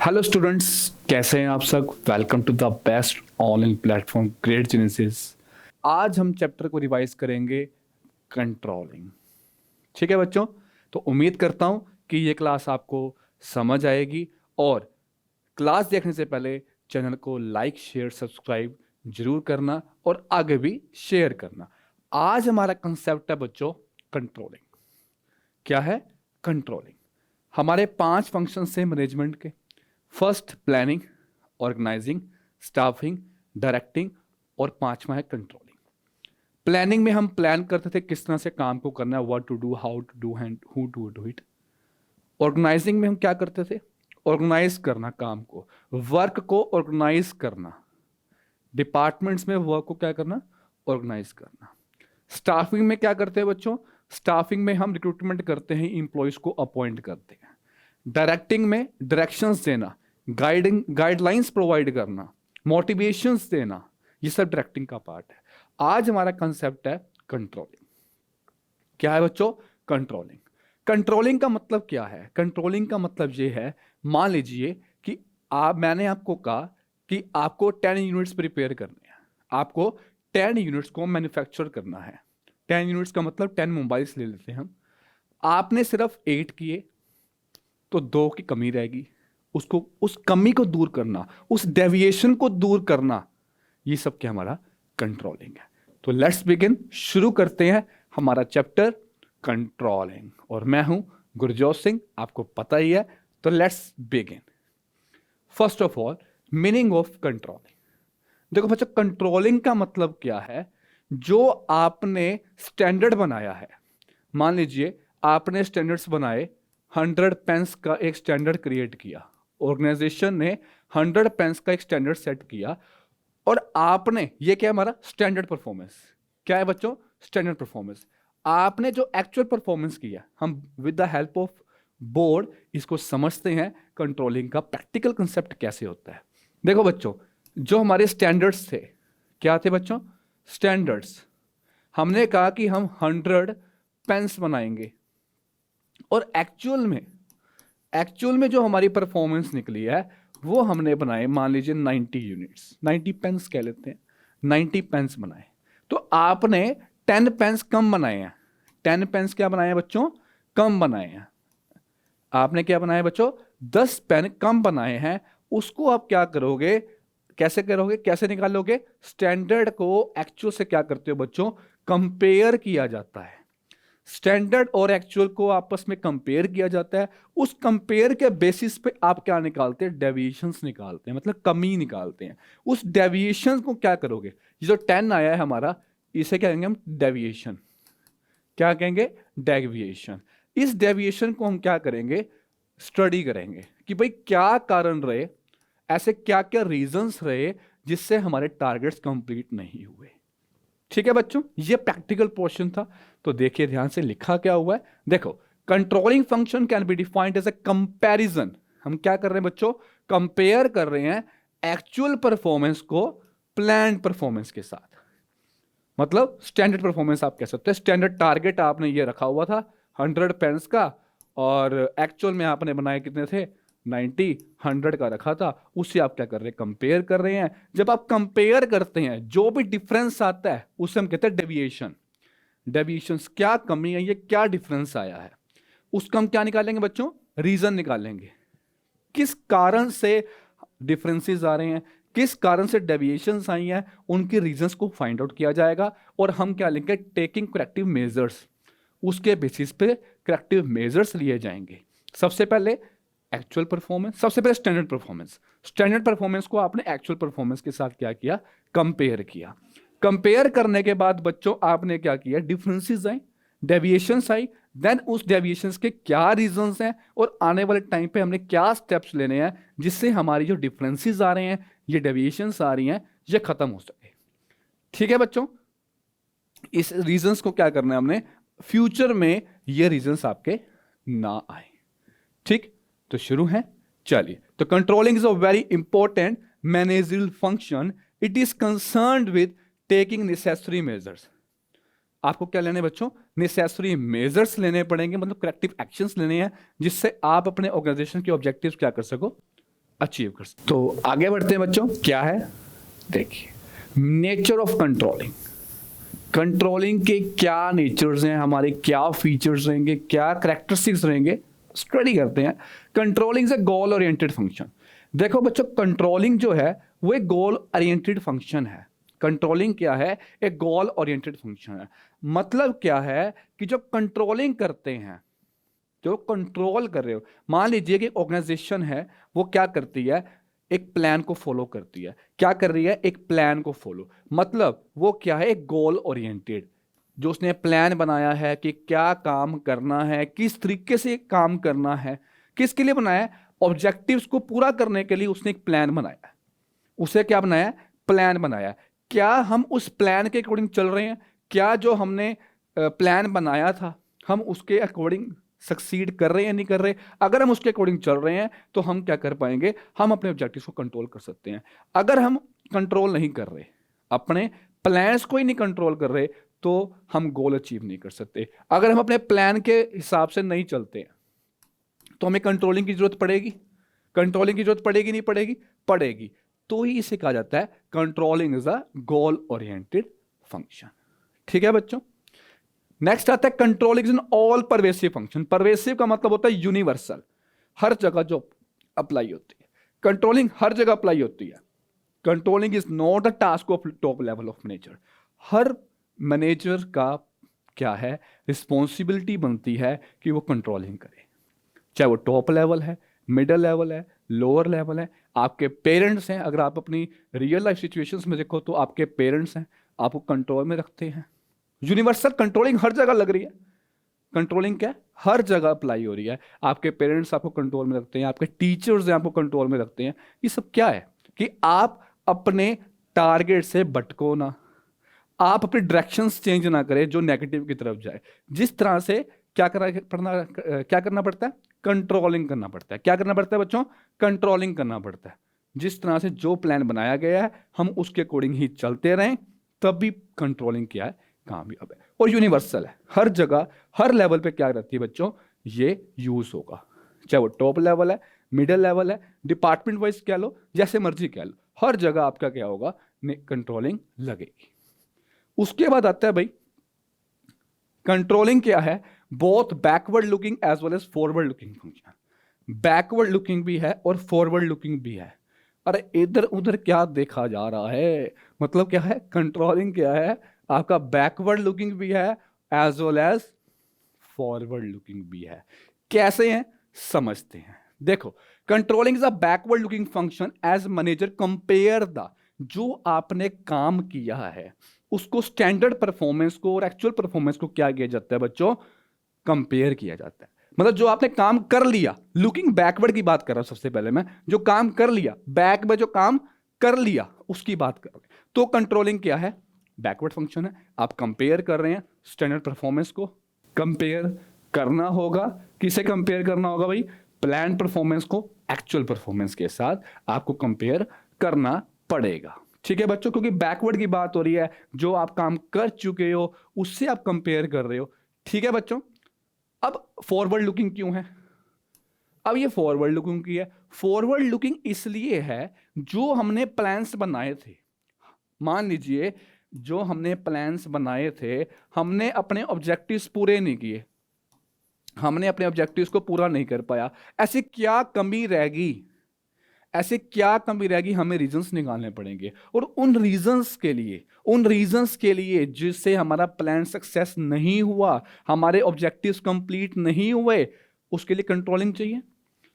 Hello students, कैसे हैं आप सब। Welcome to the best online platform great genesis. आज हम चैप्टर को रिवाइज करेंगे, कंट्रोलिंग। ठीक है बच्चों, तो उम्मीद करता हूं कि ये क्लास आपको समझ आएगी। और क्लास देखने से पहले चैनल को लाइक शेयर सब्सक्राइब जरूर करना और आगे भी शेयर करना। आज हमारा कंसेप्ट है बच्चों, कंट्रोलिंग। क्या है कंट्रोलिंग? हमारे 5 फंक्शन से मैनेजमेंट के। First planning, organising, staffing, directing और 5वां है कंट्रोलिंग। प्लानिंग में हम प्लान करते थे किस तरह से काम को करना है, what to do, how to do and who to do it. Organising में हम क्या करते थे? ऑर्गेनाइज करना काम को, वर्क को ऑर्गेनाइज करना। डिपार्टमेंट्स में वर्क को क्या करना? ऑर्गेनाइज करना। स्टाफिंग में क्या करते हैं बच्चों? स्टाफिंग में हम रिक्रूटमेंट करते हैं, इंप्लॉयज को अपॉइंट करते हैं। डायरेक्टिंग में डायरेक्शंस देना, गाइडलाइंस प्रोवाइड करना, मोटिवेशंस देना, ये सब डायरेक्टिंग का पार्ट है। आज हमारा कंसेप्ट है कंट्रोलिंग। क्या है बच्चों? कंट्रोलिंग। कंट्रोलिंग का मतलब क्या है? कंट्रोलिंग का मतलब ये है, मान लीजिए कि मैंने आपको कहा कि आपको 10 यूनिट्स प्रिपेयर करने हैं। आपको 10 यूनिट्स को मैन्युफैक्चर करना है। 10 यूनिट्स का मतलब 10 मोबाइल्स ले लेते हैं हम। आपने सिर्फ 8 किए तो 2 की कमी रहेगी। उसको, उस कमी को दूर करना, उस डेविएशन को दूर करना, ये सब क्या हमारा कंट्रोलिंग है। तो लेट्स बिगिन, शुरू करते हैं हमारा चैप्टर कंट्रोलिंग। और मैं हूं गुरजोत सिंह, आपको पता ही है। तो let's begin. First of all, meaning of controlling. देखो बच्चों, कंट्रोलिंग का मतलब क्या है? जो आपने स्टैंडर्ड बनाया है। मान लीजिए आपने स्टैंडर्ड्स बनाए, 100 पेन्स का एक स्टैंडर्ड क्रिएट किया। ऑर्गेनाइजेशन ने 100 पेन्स का एक स्टैंडर्ड सेट किया और आपने, ये क्या हमारा स्टैंडर्ड परफॉर्मेंस। क्या है बच्चों? Standard performance. आपने जो एक्चुअल परफॉर्मेंस किया, हम with the help of board इसको समझते हैं कंट्रोलिंग का प्रैक्टिकल कंसेप्ट कैसे होता है। देखो बच्चों, जो हमारे स्टैंडर्ड्स थे, क्या थे बच्चों? स्टैंडर्ड्स। हमने कहा कि हम 100 पेन्स बनाएंगे और एक्चुअल में जो हमारी परफॉर्मेंस निकली है वो हमने बनाए, मान लीजिए 90 यूनिट्स, 90 पेन्स कह लेते हैं, 90 पेन्स बनाए। तो आपने 10 पेन्स कम बनाए हैं। 10 पेन्स क्या बनाए हैं बच्चों? कम बनाए हैं। आपने क्या बनाया बच्चों? 10 पेन कम बनाए हैं। उसको आप क्या करोगे? कैसे करोगे? कैसे निकालोगे? स्टैंडर्ड को एक्चुअल से क्या करते हो बच्चों? कंपेयर किया जाता है। स्टैंडर्ड और एक्चुअल को आपस में कंपेयर किया जाता है। उस कंपेयर के बेसिस पे आप क्या निकालते हैं? डेविएशंस निकालते हैं, मतलब कमी निकालते हैं। उस डेविएशन को क्या करोगे? ये जो 10 आया है हमारा, इसे क्या कहेंगे हम? डेविएशन। क्या कहेंगे? डेविएशन। इस डेविएशन को हम क्या करेंगे? स्टडी करेंगे कि भाई क्या कारण रहे, ऐसे क्या क्या रीजंस रहे जिससे हमारे टारगेट्स कंप्लीट नहीं हुए। ठीक है बच्चों, ये प्रैक्टिकल पोर्शन था। तो देखिए ध्यान से लिखा क्या हुआ है। देखो, controlling function can be defined as a comparison. हम क्या कर रहे हैं बच्चों? कंपेयर कर रहे हैं एक्चुअल परफॉर्मेंस को प्लान परफॉर्मेंस के साथ। मतलब स्टैंडर्ड परफॉर्मेंस आप कह सकते हैं। स्टैंडर्ड टारगेट आपने ये रखा हुआ था 100 पेन्स का, और एक्चुअल में आपने बनाए कितने थे? 90। 100 का रखा था, उससे आप क्या कर रहे हैं? कंपेयर कर रहे हैं। जब आप कंपेयर करते हैं, जो भी डिफरेंस आता है उसे हम कहते हैं डेविएशन। डेविएशन, क्या कमी है, ये क्या डिफरेंस आया है, उसका हम क्या निकालेंगे बच्चों? रीजन निकालेंगे। किस कारण से डिफरेंसेस आ रहे हैं, किस कारण से डेविएशंस आई हैं, उनके रीजंस को फाइंड आउट किया जाएगा। और हम क्या लिखेंगे? Taking corrective measures. उसके बेसिस पे करेक्टिव मेजर्स लिए जाएंगे। सबसे पहले एक्चुअल परफॉर्मेंस, सबसे पहले स्टैंडर्ड परफॉर्मेंस। स्टैंडर्ड परफॉर्मेंस को आपने एक्चुअल परफॉर्मेंस के साथ क्या किया? कंपेयर किया। कंपेयर करने के बाद बच्चों आपने क्या किया? डिफरेंसेस आए, डेविएशंस आई। देन उस डेविएशंस के क्या रीजंस हैं और आने वाले टाइम पे हमने क्या स्टेप्स लेने हैं जिससे हमारी जो डिफरेंसेस आ रहे हैं, ये डेविएशंस आ रही हैं, ये खत्म हो सके। ठीक है बच्चों, इस रीजंस को क्या करना है हमने? फ्यूचर में ये रीजंस आपके ना आए। ठीक, तो शुरू है। चलिए, तो controlling is a very important managerial function. It is concerned with taking necessary measures. आपको क्या लेने बच्चों? नेसेसरी मेजर्स लेने पड़ेंगे, मतलब करेक्टिव एक्शंस लेने हैं जिससे आप अपने ऑर्गेनाइजेशन के ऑब्जेक्टिव्स क्या कर सको? अचीव कर सकते। तो आगे बढ़ते हैं बच्चों, क्या है देखिए, नेचर ऑफ कंट्रोलिंग। कंट्रोलिंग के क्या नेचर्स हैं, हमारे क्या फीचर्स रहेंगे, क्या करेक्टरिस्टिक्स रहेंगे, स्टडी करते हैं। कंट्रोलिंग से गोल ओरिएंटेड फंक्शन। देखो बच्चों, कंट्रोलिंग जो है वो एक गोल ओरिएंटेड फंक्शन है। कंट्रोलिंग क्या है? एक गोल ओरिएंटेड फंक्शन है। मतलब क्या है कि जो कंट्रोलिंग करते हैं, जो कंट्रोल कर रहे हो, मान लीजिए कि ऑर्गेनाइजेशन है, वो क्या करती है, एक प्लान को फॉलो करती है। क्या कर रही है? एक प्लान को फॉलो। मतलब वो क्या है? एक गोल ओरिएंटेड। जो उसने प्लान बनाया है कि क्या काम करना है, किस तरीके से काम करना है, किसके लिए बनाया है, ऑब्जेक्टिव्स को पूरा करने के लिए उसने एक प्लान बनाया है। उसे क्या बनाया है? प्लान बनाया है। क्या हम उस प्लान के अकॉर्डिंग चल रहे हैं? क्या जो हमने प्लान बनाया था हम उसके अकॉर्डिंग सक्सीड कर रहे हैं, नहीं कर रहे? अगर हम उसके अकॉर्डिंग चल रहे हैं तो हम क्या कर पाएंगे? हम अपने ऑब्जेक्टिव्स को कंट्रोल कर सकते हैं। अगर हम कंट्रोल नहीं कर रहे, अपने प्लान्स को ही नहीं कंट्रोल कर रहे, तो हम गोल अचीव नहीं कर सकते। अगर हम अपने प्लान के हिसाब से नहीं चलते तो हमें कंट्रोलिंग की जरूरत पड़ेगी। कंट्रोलिंग की जरूरत पड़ेगी, नहीं पड़ेगी? पड़ेगी। तो ही इसे कहा जाता है controlling is a goal oriented function. ठीक है बच्चों। नेक्स्ट आता है controlling in all pervasive function. Pervasive का मतलब होता है यूनिवर्सल, हर जगह जो अप्लाई होती है। कंट्रोलिंग हर जगह अप्लाई होती है। Controlling is not the task of top level of manager. Her manager का क्या है? रिस्पॉन्सिबिलिटी बनती है कि वो कंट्रोलिंग करे, चाहे वो टॉप लेवल है, मिडिल लेवल है, लोअर लेवल है। आपके पेरेंट्स हैं, अगर आप अपनी रियल लाइफ सिचुएशंस में देखो तो आपके पेरेंट्स हैं, आपको कंट्रोल में रखते हैं। यूनिवर्सल कंट्रोलिंग हर जगह लग रही है। कंट्रोलिंग क्या है? हर जगह अप्लाई हो रही है। आपके पेरेंट्स आपको कंट्रोल में रखते हैं, आपके टीचर्स हैं आपको कंट्रोल में रखते हैं। ये सब क्या है? कि आप अपने टारगेट से भटको ना, आप अपने डायरेक्शंस चेंज ना करें जो नेगेटिव की तरफ जाए। जिस तरह से क्या करना पड़ता है? कंट्रोलिंग करना पड़ता है। क्या करना पड़ता है बच्चों? कंट्रोलिंग करना पड़ता है। जिस तरह से जो प्लान बनाया गया है हम उसके अकॉर्डिंग ही चलते रहें, तभी कंट्रोलिंग क्या है? कामयाब है। और यूनिवर्सल है, हर जगह हर लेवल पे क्या रहती है बच्चों? ये यूज होगा, चाहे वो टॉप लेवल है, मिडिल लेवल है, डिपार्टमेंट वाइज कह लो, जैसे मर्जी कह लो, हर जगह आपका क्या होगा? कंट्रोलिंग लगेगी। उसके बाद आता है भाई कंट्रोलिंग क्या है? Both backward looking as well as forward looking function. Backward looking भी है और फॉरवर्ड लुकिंग भी है। अरे इधर उधर क्या देखा जा रहा है? मतलब क्या है? कंट्रोलिंग क्या है? आपका बैकवर्ड लुकिंग भी है as well as forward looking भी है। कैसे हैं समझते हैं। देखो, controlling is a backward looking function as manager compare the, जो आपने काम किया है उसको स्टैंडर्ड परफॉर्मेंस को और एक्चुअल परफॉर्मेंस को क्या किया जाता है बच्चों? कंपेयर किया जाता है। मतलब जो आपने काम कर लिया, लुकिंग बैकवर्ड की बात कर रहा हूं सबसे पहले मैं, जो काम कर लिया, बैक में जो काम कर लिया उसकी बात कर रहे हैं। तो कंट्रोलिंग क्या है? बैकवर्ड फंक्शन है। आप कंपेयर कर रहे हैं स्टैंडर्ड परफॉर्मेंस को। कंपेयर करना होगा, किसे कंपेयर करना होगा भाई? प्लान परफॉर्मेंस को एक्चुअल परफॉर्मेंस के साथ आपको कंपेयर करना पड़ेगा। ठीक है बच्चों, क्योंकि बैकवर्ड की बात हो रही है, जो आप काम कर चुके हो उससे आप कंपेयर कर रहे हो। ठीक है बच्चों। अब फॉरवर्ड लुकिंग क्यों है? अब ये फॉरवर्ड लुकिंग की है। फॉरवर्ड लुकिंग इसलिए है, जो हमने प्लान्स बनाए थे, मान लीजिए जो हमने प्लान्स बनाए थे, हमने अपने ऑब्जेक्टिव्स पूरे नहीं किए, हमने अपने ऑब्जेक्टिव्स को पूरा नहीं कर पाया। ऐसी क्या कमी रहेगी? ऐसे क्या कमी रहेगी? हमें रीजंस निकालने पड़ेंगे। और उन रीजंस के लिए जिससे हमारा प्लान सक्सेस नहीं हुआ, हमारे ऑब्जेक्टिव्स कंप्लीट नहीं हुए, उसके लिए कंट्रोलिंग चाहिए।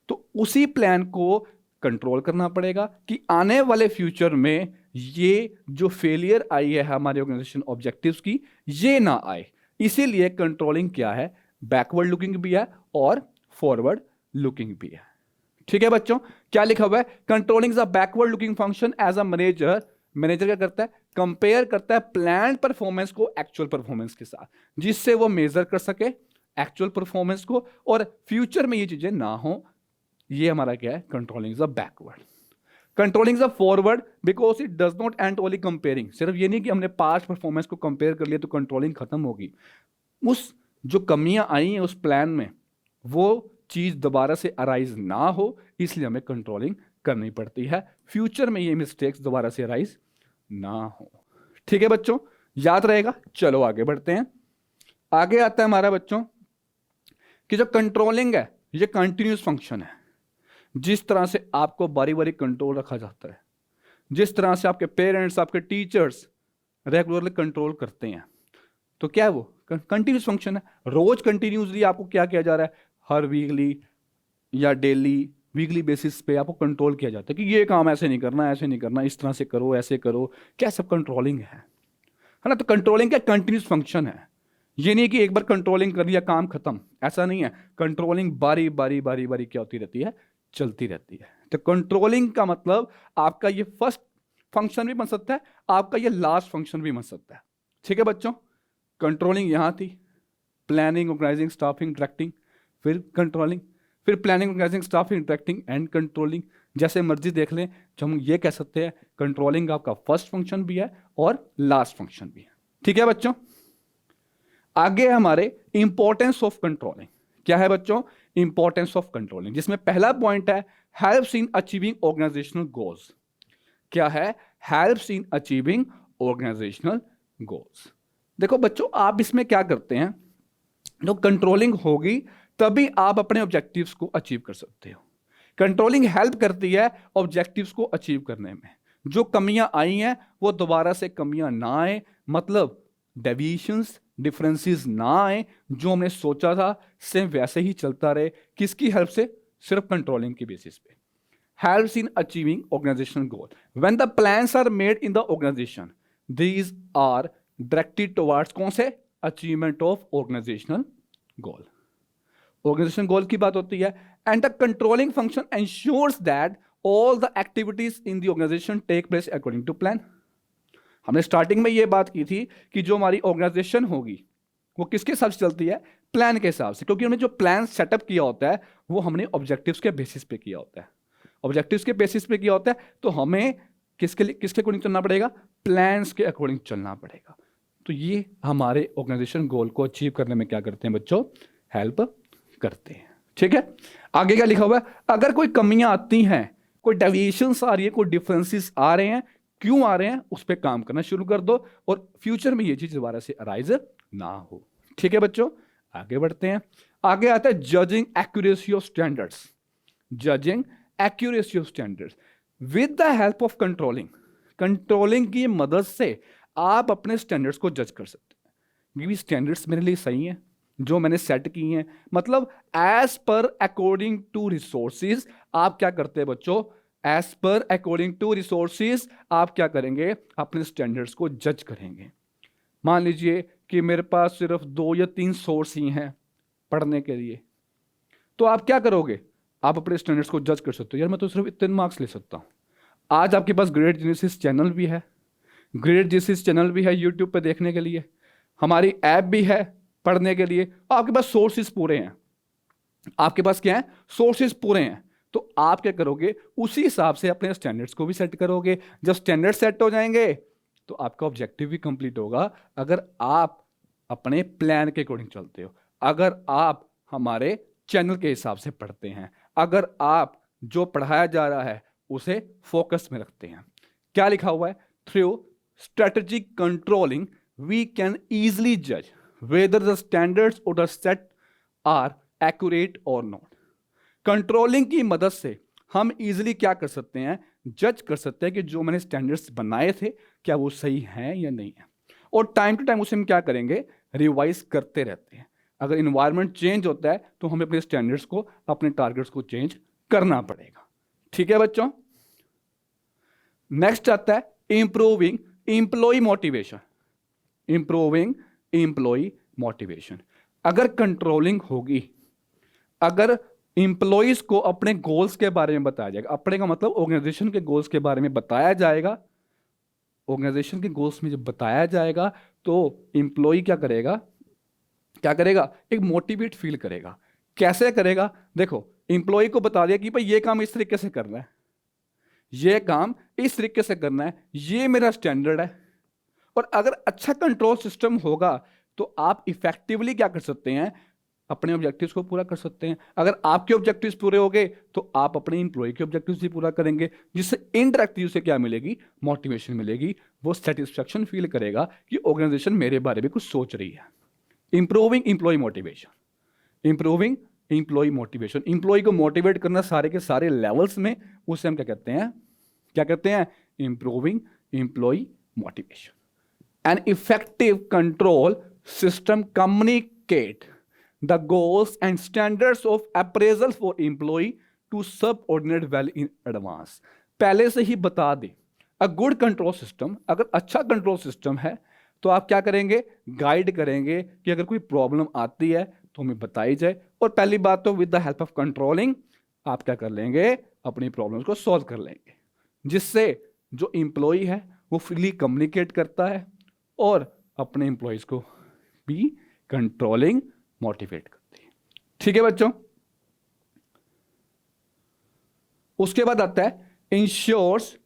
तो उसी प्लान को कंट्रोल करना पड़ेगा कि आने वाले फ्यूचर में ये जो फेलियर आई है हमारे ऑर्गेनाइजेशन ऑब्जेक्टिव्स की, ये ना आए। इसीलिए कंट्रोलिंग क्या है? बैकवर्ड लुकिंग भी है और फॉरवर्ड लुकिंग भी है। ठीक है बच्चों, क्या लिखा हुआ है? Controlling is a backward looking function as a manager. Manager क्या करता है? कंपेयर करता है प्लान परफॉर्मेंस को एक्चुअल परफॉर्मेंस के साथ, जिससे वो मेजर कर सके एक्चुअल परफॉर्मेंस को और फ्यूचर में ये चीजें ना हो। ये हमारा क्या है? Controlling is a backward. Controlling is a forward because it does not and only comparing. सिर्फ ये नहीं कि हमने पास्ट परफॉर्मेंस को कंपेयर कर लिया तो कंट्रोलिंग खत्म होगी। उस जो कमियां आई हैं उस प्लान में, वो चीज दोबारा से अराइज ना हो, इसलिए हमें कंट्रोलिंग करनी पड़ती है, फ्यूचर में ये मिस्टेक्स दोबारा से राइज ना हो। ठीक है बच्चों, याद रहेगा। चलो आगे बढ़ते हैं। आगे आता है हमारा बच्चों कि जो कंट्रोलिंग है ये कंटिन्यूस फंक्शन है। जिस तरह से आपको बारी बारी कंट्रोल रखा जाता है, जिस तरह से आपके पेरेंट्स, आपके टीचर्स रेगुलरली कंट्रोल करते हैं, तो क्या है वो कंटिन्यूस फंक्शन है। रोज कंटिन्यूसली आपको क्या किया जा रहा है, हर वीकली या डेली वीकली बेसिस पे आपको कंट्रोल किया जाता है कि ये काम ऐसे नहीं करना, ऐसे नहीं करना, इस तरह से करो, ऐसे करो। क्या सब कंट्रोलिंग है ना। तो कंट्रोलिंग क्या कंटिन्यूस फंक्शन है। ये नहीं कि एक बार कंट्रोलिंग कर लिया काम खत्म, ऐसा नहीं है। कंट्रोलिंग बारी बारी बारी बारी क्या होती रहती है, चलती रहती है। तो कंट्रोलिंग का मतलब आपका ये फर्स्ट फंक्शन भी बन सकता है, आपका ये लास्ट फंक्शन भी बन सकता है। ठीक है बच्चों, कंट्रोलिंग यहां थी, प्लानिंग, ऑर्गेनाइजिंग, स्टाफिंग, डायरेक्टिंग, फिर कंट्रोलिंग, फिर planning, organising, staffing, directing and controlling. जैसे मर्जी देख लें, जो हम ये कह सकते हैं कंट्रोलिंग आपका फर्स्ट फंक्शन भी है और लास्ट फंक्शन भी है। ठीक है बच्चों, आगे हमारे इंपॉर्टेंस ऑफ कंट्रोलिंग। क्या है बच्चों, इंपॉर्टेंस ऑफ कंट्रोलिंग, जिसमें पहला पॉइंट है helps in achieving organisational goals. क्या है, helps in achieving organisational goals. देखो बच्चों, आप इसमें क्या करते हैं, जो कंट्रोलिंग होगी तभी आप अपने ऑब्जेक्टिव्स को अचीव कर सकते हो। कंट्रोलिंग हेल्प करती है ऑब्जेक्टिव्स को अचीव करने में। जो कमियां आई हैं वो दोबारा से कमियां ना आए, मतलब डेविएशंस, डिफरेंसेस ना आए। जो हमने सोचा था सेम वैसे ही चलता रहे। किसकी हेल्प से, सिर्फ कंट्रोलिंग की बेसिस पे। Helps in achieving organisational goal. When the plans are made in the organisation, these are directed towards कौन से, achievement of organisational goal. Organisation goal की बात होती है। And the controlling function ensures that all the activities in the organisation take place according to plan. हमने starting में ये बात की थी कि जो हमारी ऑर्गेनाइजेशन होगी वो किसके हिसाब से चलती है, प्लान के हिसाब से। क्योंकि हमने जो प्लान सेटअप किया होता है वो हमने ऑब्जेक्टिव्स के बेसिस पे किया होता है। ऑब्जेक्टिव्स के बेसिस पे किया होता है, तो हमें किसके अकॉर्डिंग चलना पड़ेगा, प्लान्स के अकॉर्डिंग चलना पड़ेगा। तो ये हमारे ऑर्गेनाइजेशन गोल को अचीव करने में क्या करते हैं बच्चों, हेल्प करते हैं। ठीक है, आगे क्या लिखा हुआ है, अगर कोई कमियां आती हैं, कोई डेविएशंस आ रही है, कोई डिफरेंसेस आ रहे हैं, क्यों आ रहे हैं, उस पर काम करना शुरू कर दो और फ्यूचर में ये चीज दोबारा से अराइज ना हो। ठीक है बच्चों, आगे बढ़ते हैं। आगे आता है judging accuracy of standards. Judging accuracy of standards with the help of controlling. Controlling की मदद से आप अपने स्टैंडर्ड्स को जज कर सकते हैं कि स्टैंडर्ड्स मेरे लिए सही हैं जो मैंने सेट की हैं। मतलब as per according to resources आप क्या करते हैं बच्चों, as per according to resources आप क्या करेंगे, अपने स्टैंडर्ड्स को जज करेंगे। मान लीजिए कि मेरे पास सिर्फ 2 या 3 सोर्स ही हैं पढ़ने के लिए, तो आप क्या करोगे, आप अपने स्टैंडर्ड्स को जज कर सकते हो। यार मैं तो सिर्फ इतने मार्क्स ले सकता हूँ। आज आपके पास ग्रेड जेनेसिस चैनल भी है, ग्रेड जेनेसिस चैनल भी है यूट्यूब पे देखने के लिए, हमारी ऐप भी है पढ़ने के लिए, आपके पास सोर्सेज पूरे हैं। आपके पास क्या है, सोर्सेज पूरे हैं। तो आप क्या करोगे, उसी हिसाब से अपने स्टैंडर्ड्स को भी सेट करोगे। जब स्टैंडर्ड सेट हो जाएंगे तो आपका ऑब्जेक्टिव भी कंप्लीट होगा। अगर आप अपने प्लान के अकॉर्डिंग चलते हो, अगर आप हमारे चैनल के हिसाब से पढ़ते हैं, अगर आप जो पढ़ाया जा रहा है उसे फोकस में रखते हैं। क्या लिखा हुआ है, through strategic controlling we can easily जज whether the standards or the set are accurate or not। Controlling की मदद से हम इजीली क्या कर सकते हैं, जज कर सकते हैं कि जो मैंने स्टैंडर्ड्स बनाए थे क्या वो सही हैं या नहीं है। और टाइम टू टाइम उसे हम क्या करेंगे, रिवाइज करते रहते हैं। अगर इन्वायरमेंट चेंज होता है तो हमें अपने स्टैंडर्ड्स को, अपने टारगेट्स को चेंज करना पड़ेगा। ठीक है बच्चों, नेक्स्ट आता है improving employee motivation. Improving employee motivation. अगर कंट्रोलिंग होगी, अगर इंप्लॉइज को अपने गोल्स के बारे में बताया जाएगा, अपने का मतलब ऑर्गेनाइजेशन के गोल्स के बारे में बताया जाएगा, ऑर्गेनाइजेशन के गोल्स में जब बताया जाएगा तो इंप्लॉय क्या करेगा, एक मोटिवेट फील करेगा। कैसे करेगा, देखो इंप्लॉय को बता दिया कि भाई ये काम इस तरीके से करना है, ये काम इस तरीके से करना है, ये मेरा स्टैंडर्ड है। और अगर अच्छा कंट्रोल सिस्टम होगा तो आप इफेक्टिवली क्या कर सकते हैं, अपने ऑब्जेक्टिव्स को पूरा कर सकते हैं। अगर आपके ऑब्जेक्टिव्स पूरे हो गए तो आप अपने इंप्लॉय के ऑब्जेक्टिव्स भी पूरा करेंगे, जिससे इनडायरेक्टली उसे क्या मिलेगी, मोटिवेशन मिलेगी। वो सेटिस्फेक्शन फील करेगा कि ऑर्गेनाइजेशन मेरे बारे में कुछ सोच रही है। Improving employee motivation, improving employee motivation, employee को मोटिवेट करना सारे के सारे लेवल्स में, उसे हम क्या कहते हैं, क्या कहते हैं, improving employee motivation. An effective control system communicate the goals and standards of appraisal for employee to subordinate well in advance। पहले से ही बता दे। A good control system, अगर अच्छा कंट्रोल सिस्टम है तो आप क्या करेंगे, गाइड करेंगे कि अगर कोई प्रॉब्लम आती है तो हमें बताई जाए। और पहली बात तो with the help of controlling आप क्या कर लेंगे, अपनी प्रॉब्लम्स को सॉल्व कर लेंगे, जिससे जो इंप्लॉई है वो फ्रीली कम्युनिकेट करता है और अपने एम्प्लॉयज को भी कंट्रोलिंग मोटिवेट करती है। ठीक है बच्चों। उसके बाद आता है इंश्योर्स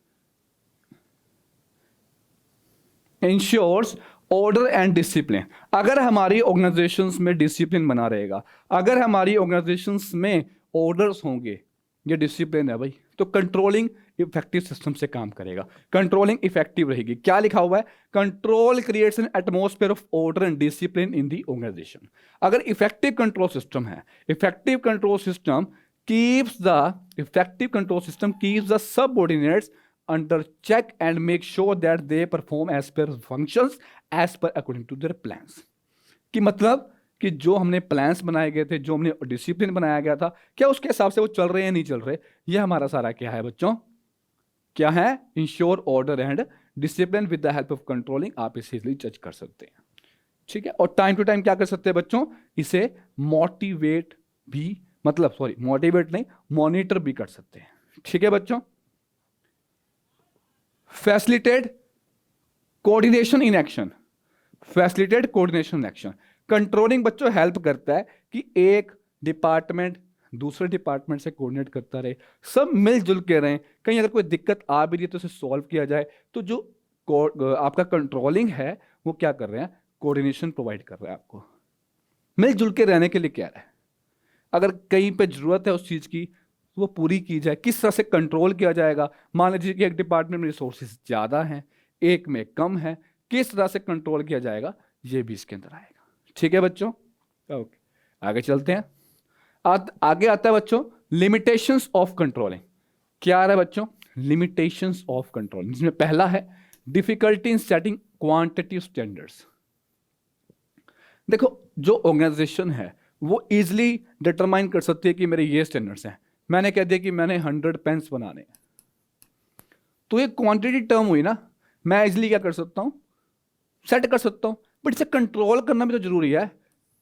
ऑर्डर एंड डिसिप्लिन। अगर हमारी ऑर्गेनाइजेशंस में डिसिप्लिन बना रहेगा, अगर हमारी ऑर्गेनाइजेशंस में ऑर्डर्स होंगे, ये डिसिप्लिन है भाई, तो कंट्रोलिंग इफेक्टिव सिस्टम से काम करेगा, कंट्रोलिंग इफेक्टिव रहेगी। क्या लिखा हुआ है, control creates an atmosphere of order and discipline in the organisation. अगर इफेक्टिव कंट्रोल सिस्टम है, effective control system keeps the subordinates under check and make sure that they perform as per functions as per according to their plans. कि मतलब कि जो हमने plans बनाए गए थे, जो हमने डिसिप्लिन बनाया गया था, क्या उसके हिसाब से वो चल रहे हैं, नहीं चल रहे, ये हमारा सारा क्या है बच्चों, क्या है, ensure order and discipline with the help of controlling. आप इसे इजीली जज कर सकते हैं। ठीक है। और टाइम टू टाइम क्या कर सकते हैं बच्चों, इसे मोटिवेट भी, मतलब सॉरी मोटिवेट नहीं, मॉनिटर भी कर सकते हैं। ठीक है बच्चों। Facilitate coordination in action, facilitate coordination in action. Controlling बच्चों हेल्प करता है कि एक डिपार्टमेंट दूसरे डिपार्टमेंट से कोऑर्डिनेट करता रहे, सब मिलजुल के रहें, कहीं अगर कोई दिक्कत आ भी रही है तो उसे सॉल्व किया जाए। तो जो आपका कंट्रोलिंग है वो क्या कर रहे हैं, कोऑर्डिनेशन प्रोवाइड कर रहा है आपको, मिलजुल के रहने के लिए कह रहा है। अगर कहीं पे जरूरत है उस चीज की वो पूरी की जाए, किस तरह से कंट्रोल किया जाएगा। मान लीजिए कि एक डिपार्टमेंट में रिसोर्सेज ज्यादा हैं, एक में कम है, किस तरह से कंट्रोल किया जाएगा, ये भी इसके अंदर आएगा। ठीक है बच्चों। ओके, आगे चलते हैं। आगे आता है बच्चों लिमिटेशंस ऑफ कंट्रोलिंग। क्या आ रहा है बच्चों, लिमिटेशंस ऑफ कंट्रोलिंग, जिसमें पहला है difficulty in setting quantitative standards. देखो जो ऑर्गेनाइजेशन है वो इजिली डिटरमाइन कर सकती है कि मेरे ये स्टैंडर्ड्स हैं। मैंने कह दिया कि मैंने 100 पेन्स बनाने हैं, तो ये क्वांटिटी टर्म हुई ना, मैं इजिली क्या कर सकता हूं, सेट कर सकता हूं। बट इसे कंट्रोल करना भी तो जरूरी है।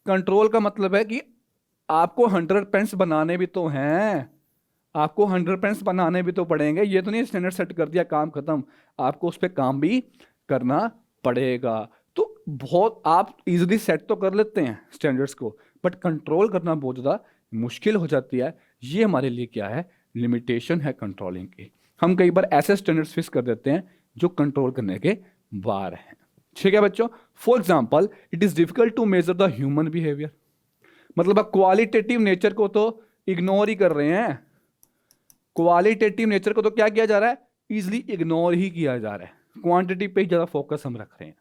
कंट्रोल का मतलब है कि आपको 100 पेन्स बनाने भी तो हैं, आपको 100 पेन्स बनाने भी तो पड़ेंगे। ये तो नहीं स्टैंडर्ड सेट कर दिया काम खत्म, आपको उस पर काम भी करना पड़ेगा। तो बहुत आप इजीली सेट तो कर लेते हैं स्टैंडर्ड्स को, बट कंट्रोल करना बहुत ज़्यादा मुश्किल हो जाती है। ये हमारे लिए क्या है, लिमिटेशन है कंट्रोलिंग की। हम कई बार ऐसे स्टैंडर्ड्स फिक्स कर देते हैं जो कंट्रोल करने के बाहर हैं। ठीक है बच्चों। For example it is difficult to measure the human behaviour, मतलब आप क्वालिटेटिव नेचर को तो इग्नोर ही कर रहे हैं, क्वालिटेटिव नेचर को तो क्या किया जा रहा है, इजिली इग्नोर ही किया जा रहा है, क्वांटिटी पे ज्यादा फोकस हम रख रहे हैं।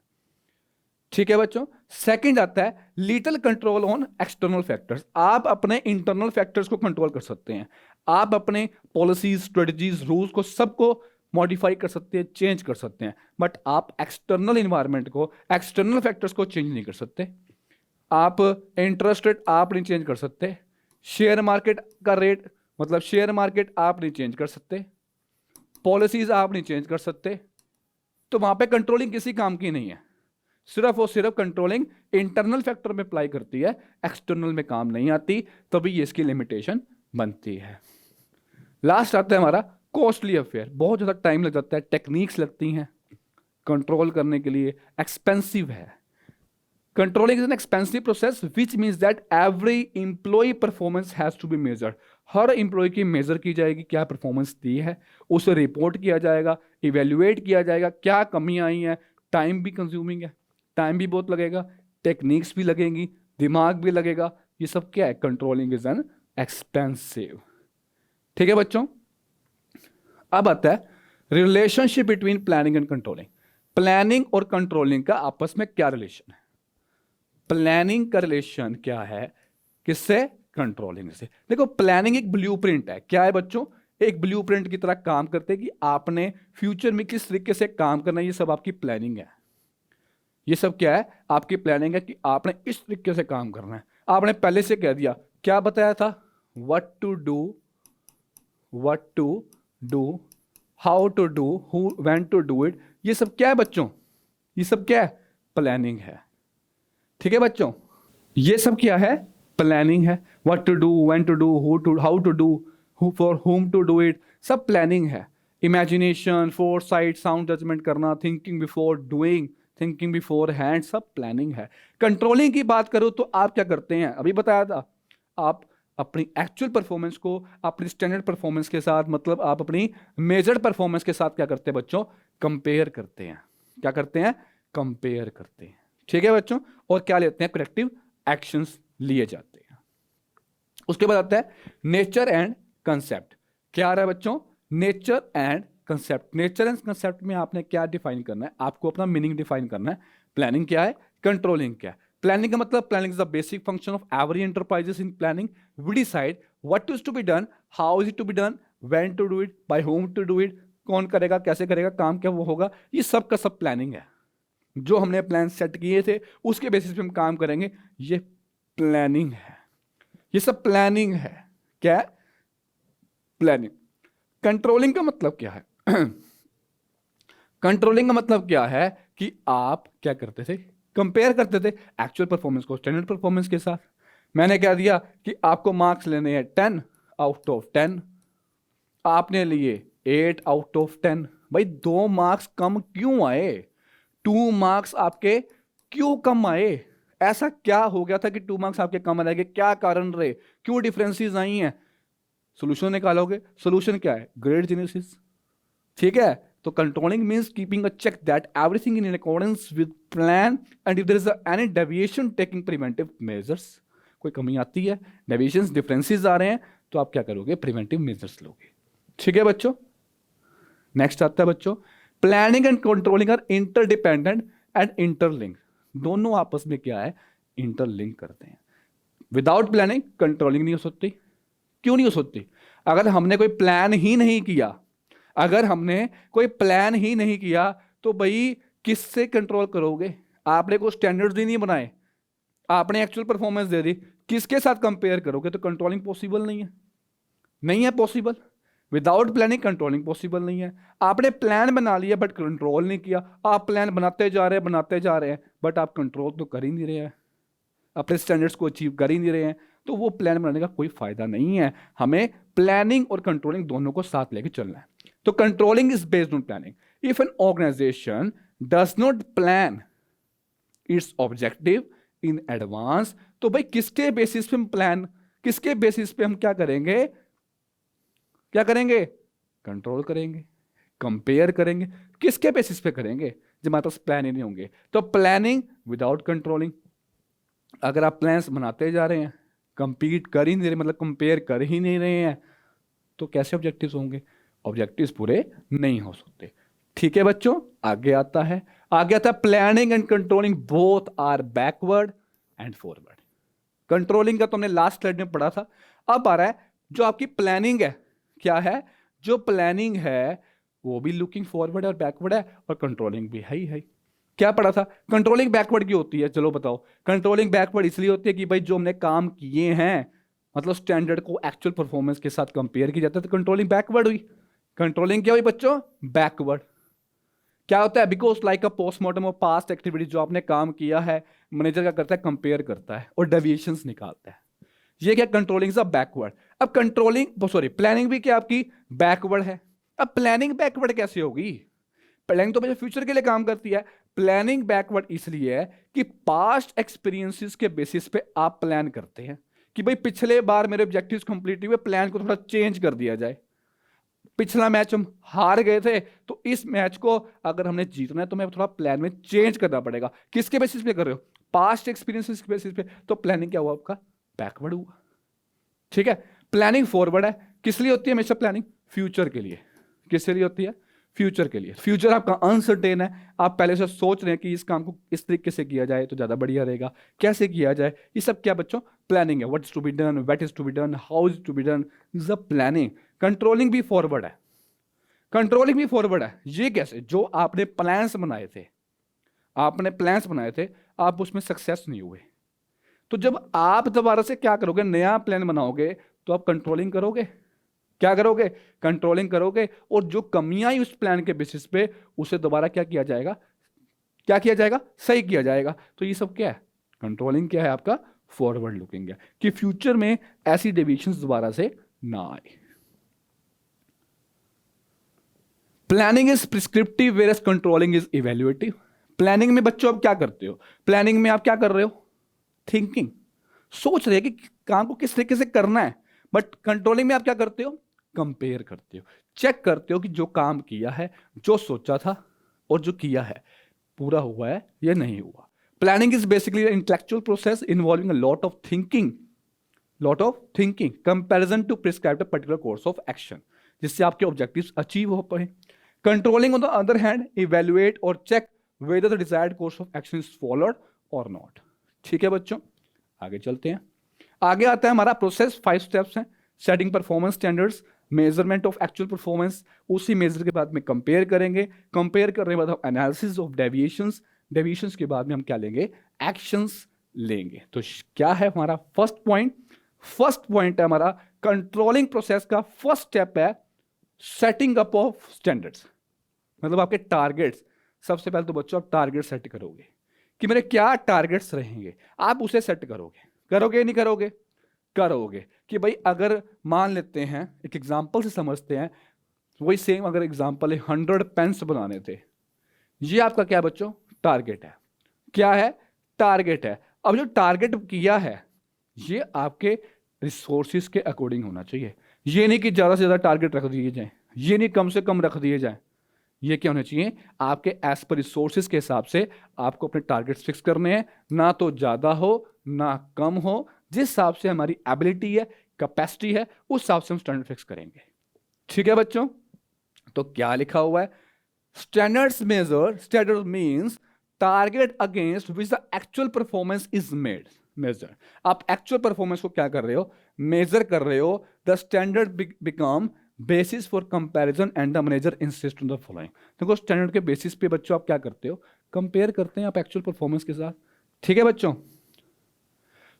ठीक है बच्चों। सेकंड आता है little control on external factors. आप अपने इंटरनल फैक्टर्स को कंट्रोल कर सकते हैं, आप अपने पॉलिसीज, स्ट्रेटजीज, रूल्स को सबको मॉडिफाई कर सकते हैं, चेंज कर सकते हैं, बट आप एक्सटर्नल इन्वायरमेंट को, एक्सटर्नल फैक्टर्स को चेंज नहीं कर सकते। आप इंटरेस्ट रेट आप नहीं चेंज कर सकते, शेयर मार्केट का रेट मतलब शेयर मार्केट आप नहीं चेंज कर सकते, पॉलिसीज आप नहीं चेंज कर सकते। तो वहां पे कंट्रोलिंग किसी काम की नहीं है, सिर्फ और सिर्फ कंट्रोलिंग इंटरनल फैक्टर में अप्लाई करती है, एक्सटर्नल में काम नहीं आती, तभी ये इसकी लिमिटेशन बनती है। लास्ट आता है हमारा कॉस्टली अफेयर। बहुत ज़्यादा टाइम लग जाता है, टेक्निक्स लगती हैं कंट्रोल करने के लिए, एक्सपेंसिव है। Controlling is an expensive process which means that every employee performance has to be measured. हर एम्प्लॉय की मेजर की जाएगी, क्या परफॉर्मेंस दी है, उसे रिपोर्ट किया जाएगा, इवेल्युएट किया जाएगा, क्या कमियां आई हैं। टाइम भी कंज्यूमिंग है, टाइम भी बहुत लगेगा, टेक्निक्स भी लगेंगी, दिमाग भी लगेगा, ये सब क्या है? Controlling is an expensive. ठीक है बच्चों, अब आता है relationship between planning and controlling. Planning और कंट्रोलिंग का आपस में क्या रिलेशन है? प्लानिंग का रिलेशन क्या है किससे? कंट्रोलिंग से। देखो प्लानिंग एक ब्लूप्रिंट है। क्या है बच्चों? एक ब्लूप्रिंट की तरह काम करते हैं कि आपने फ्यूचर में किस तरीके से काम करना है, ये सब आपकी प्लानिंग है। ये सब क्या है? आपकी प्लानिंग है कि आपने इस तरीके से काम करना है। आपने पहले से कह दिया, क्या बताया था? What to do, what to do, how to do, who when to do it. ये सब क्या है बच्चों? ये सब क्या है? प्लानिंग है। ठीक है बच्चों, ये सब क्या है? प्लानिंग है। What to do, when to do, who to, how to do, who for whom to do it, सब प्लानिंग है। इमेजिनेशन, फोरसाइट, साउंड जजमेंट करना, thinking before doing, thinking beforehand, सब प्लानिंग है। कंट्रोलिंग की बात करो तो आप क्या करते हैं? अभी बताया था, आप अपनी एक्चुअल परफॉर्मेंस को अपनी स्टैंडर्ड परफॉर्मेंस के साथ, मतलब आप अपनी मेजर्ड परफॉर्मेंस के साथ क्या करते हैं बच्चों? कंपेयर करते हैं। क्या करते हैं? कंपेयर करते हैं। ठीक है बच्चों, और क्या लेते हैं? करेक्टिव एक्शंस लिए जाते हैं। उसके बाद आता है नेचर एंड कंसेप्ट। क्या आ रहा है बच्चों? Nature and concept. Nature and concept में आपने क्या डिफाइन करना है? आपको अपना मीनिंग डिफाइन करना है। प्लानिंग क्या है, कंट्रोलिंग क्या है। प्लानिंग का मतलब, planning is the basic function of every enterprises. In planning we decide what is to be done, how is it to be done, when to do it, by whom to do it, कौन करेगा, कैसे करेगा, काम क्या वो होगा। ये सब का सब प्लानिंग है। जो हमने प्लान सेट किए थे उसके बेसिस पे हम काम करेंगे, ये प्लानिंग है। ये सब प्लानिंग है। क्या है? प्लानिंग। कंट्रोलिंग का मतलब क्या है? कंट्रोलिंग का मतलब क्या है कि आप क्या करते थे? कंपेयर करते थे एक्चुअल परफॉर्मेंस को स्टैंडर्ड परफॉर्मेंस के साथ। मैंने क्या दिया कि आपको मार्क्स लेने हैं 10/10, आपने लिए 8/10। भाई 2 मार्क्स कम क्यों आए? 2 मार्क्स आपके क्यों कम आए? ऐसा क्या हो गया था कि 2 मार्क्स आपके कम आ गए? क्या कारण रहे? क्यों डिफरेंसेस आई हैं? सोल्यूशन निकालोगे। सोल्यूशन क्या है? Great genesis. ठीक है, तो controlling means keeping a check that everything in accordance with plan and if there is any deviation taking preventive measures. कोई कमी आती है, डेविएशंस, डिफरेंसेस आ रहे हैं, तो आप क्या करोगे? प्रिवेंटिव मेजर्स लोगे। ठीक है बच्चों, नेक्स्ट आता है बच्चों, planning and controlling are interdependent and interlink. दोनों आपस में क्या है? इंटरलिंक करते हैं। विदाउट प्लानिंग कंट्रोलिंग नहीं हो सकती। क्यों नहीं हो सकती? अगर हमने कोई प्लान ही नहीं किया, अगर हमने कोई प्लान ही नहीं किया तो भाई किससे कंट्रोल करोगे? आपने कोई स्टैंडर्ड्स ही नहीं बनाए, आपने एक्चुअल परफॉर्मेंस दे दी, किसके साथ कंपेयर करोगे? तो कंट्रोलिंग पॉसिबल नहीं है। नहीं है possible. Without planning controlling possible नहीं है। आपने प्लान बना लिया बट कंट्रोल नहीं किया। आप प्लान बनाते जा रहे हैं बट आप कंट्रोल तो कर ही नहीं रहे हैं, अपने स्टैंडर्ड्स को अचीव कर ही नहीं रहे हैं। तो वो प्लान बनाने का कोई फायदा नहीं है। हमें प्लानिंग और कंट्रोलिंग दोनों को साथ लेके चलना है। तो controlling is based on planning. If an organisation does not plan its objective in advance, तो भाई किसके बेसिस पे हम प्लान, किसके बेसिस पे हम क्या करेंगे? क्या करेंगे? कंट्रोल करेंगे, कंपेयर करेंगे। किसके बेसिस पे करेंगे जब हमारे पास प्लान ही नहीं होंगे? तो प्लानिंग विदाउट कंट्रोलिंग। अगर आप प्लान्स बनाते जा रहे हैं, कंपीट कर ही नहीं रहे, मतलब कंपेयर कर ही नहीं रहे हैं, तो कैसे ऑब्जेक्टिव्स होंगे? ऑब्जेक्टिव्स पूरे नहीं हो सकते। ठीक है बच्चों, आगे आता है, planning and controlling both are backward and forward. Controlling का तो हमने लास्ट स्लाइड में पढ़ा था। अब आ रहा है जो आपकी प्लानिंग है। क्या है? जो प्लानिंग है वो भी लुकिंग फॉरवर्ड और बैकवर्ड है, और कंट्रोलिंग भी है ही है। क्या पढ़ा था? कंट्रोलिंग बैकवर्ड की होती है। चलो बताओ, कंट्रोलिंग बैकवर्ड इसलिए होती है कि भाई जो हमने काम किए हैं, मतलब स्टैंडर्ड को एक्चुअल परफॉर्मेंस के साथ कंपेयर किया जाता है, तो कंट्रोलिंग बैकवर्ड हुई। कंट्रोलिंग क्या हुई बच्चों? बैकवर्ड। क्या होता है? Because like a postmortem of past activity, जो आपने काम किया है, मैनेजर क्या करता है? कंपेयर करता है और डेविएशंस निकालता है। ये क्या? Controlling is a backward. अब कंट्रोलिंग, सॉरी, प्लानिंग भी क्या आपकी बैकवर्ड है। अब प्लानिंग बैकवर्ड कैसे होगी? प्लानिंग तो मुझे फ्यूचर के लिए काम करती है। प्लानिंग बैकवर्ड इसलिए है कि पास्ट एक्सपीरियंसेस के बेसिस पे आप प्लान करते हैं कि भाई पिछले बार मेरे ऑब्जेक्टिव्स कंप्लीट हुए, प्लान को थोड़ा चेंज कर दिया जाए। पिछला मैच हम हार गए थे, तो इस मैच को अगर हमने जीतना है तो मैं थोड़ा प्लान में चेंज करना पड़ेगा। किसके बेसिस पे कर रहे हो? पास्ट एक्सपीरियंसेस के बेसिस पे। तो प्लानिंग क्या हुआ आपका? बैकवर्ड हुआ। ठीक है, प्लानिंग फॉरवर्ड है। किस लिए होती है हमेशा प्लानिंग? फ्यूचर के लिए। किसके लिए होती है? फ्यूचर के लिए। फ्यूचर आपका अनसर्टेन है, आप पहले से सोच रहे हैं कि इस काम को इस तरीके से किया जाए तो ज्यादा बढ़िया रहेगा, कैसे किया जाए, ये सब क्या बच्चों? प्लानिंग है। What is to be done, what is to be done, how is to be done, is a planning. Controlling भी फॉरवर्ड है। कंट्रोलिंग भी फॉरवर्ड है। ये कैसे? जो आपने प्लान्स बनाए थे, आपने प्लान्स बनाए थे, आप उसमें सक्सेस नहीं हुए, तो जब आप दोबारा से क्या करोगे, नया प्लान बनाओगे, तो आप कंट्रोलिंग करोगे। क्या करोगे? कंट्रोलिंग करोगे। और जो कमियां आई उस प्लान के बेसिस पे, उसे दोबारा क्या किया जाएगा? क्या किया जाएगा? सही किया जाएगा। तो ये सब क्या है? कंट्रोलिंग क्या है आपका? फॉरवर्ड लुकिंग है, कि फ्यूचर में ऐसी डेविएशंस दोबारा से ना आए। Planning is prescriptive whereas controlling is evaluative. Planning में बच्चों आप क्या करते हो? प्लानिंग में आप क्या कर रहे हो? थिंकिंग, सोच रहे हैं कि काम को किस तरीके से करना है। बट कंट्रोलिंग में आप क्या करते हो? कंपेयर करते हो, चेक करते हो कि जो काम किया है, जो सोचा था और जो किया है, पूरा हुआ है या नहीं हुआ। Planning is basically intellectual process involving a lot of thinking comparison to prescribe a particular course of action, जिससे आपके ऑब्जेक्टिव्स अचीव हो पाए। Controlling on the other hand evaluate और check whether the desired course of action is followed or not. ठीक है बच्चों, आगे चलते हैं। आगे आता है हमारा प्रोसेस, 5 स्टेप्स हैं। Setting performance standards, measurement of actual performance, उसी मेजर के बाद में कंपेयर करेंगे, कंपेयर करने के बाद हम एनालिसिस ऑफ डेविएशंस, डेविएशंस के बाद में हम क्या लेंगे? एक्शंस लेंगे। तो क्या है हमारा फर्स्ट पॉइंट? फर्स्ट पॉइंट है हमारा कंट्रोलिंग प्रोसेस का फर्स्ट स्टेप है सेटिंग अप ऑफ स्टैंडर्ड्स, मतलब आपके टारगेट्स। सबसे पहले तो बच्चों आप टारगेट सेट करोगे कि मेरे क्या टारगेट्स रहेंगे, आप उसे सेट करोगे। करोगे नहीं करोगे? करोगे। कि भाई अगर मान लेते हैं, एक एग्जांपल से समझते हैं, वही सेम अगर एग्जांपल है 100 पेन्स बनाने थे, ये आपका क्या बच्चों? टारगेट है। क्या है? टारगेट है। अब जो टारगेट किया है, ये आपके रिसोर्सिस के अकॉर्डिंग होना चाहिए। ये नहीं कि ज्यादा से ज्यादा टारगेट रख दिए जाए, ये नहीं कम से कम रख दिए जाए। ये क्या होना चाहिए? आपके एज पर रिसोर्सेज के हिसाब से आपको अपने टारगेट्स फिक्स करने हैं, ना तो ज्यादा हो ना कम हो। जिस हिसाब से हमारी एबिलिटी है, कैपेसिटी है, उस हिसाब से हम स्टैंडर्ड फिक्स करेंगे। ठीक है बच्चों, तो क्या लिखा हुआ है? Standards measure, standard means target against which the actual performance is made. Measure, आप एक्चुअल परफॉर्मेंस को क्या कर रहे हो? मेजर कर रहे हो। The standard become basis for comparison and the manager insist on the following. देखो स्टैंडर्ड के बेसिस पे बच्चों आप क्या करते हो? कंपेयर करते हैं आप एक्चुअल परफॉर्मेंस के साथ। ठीक है बच्चों,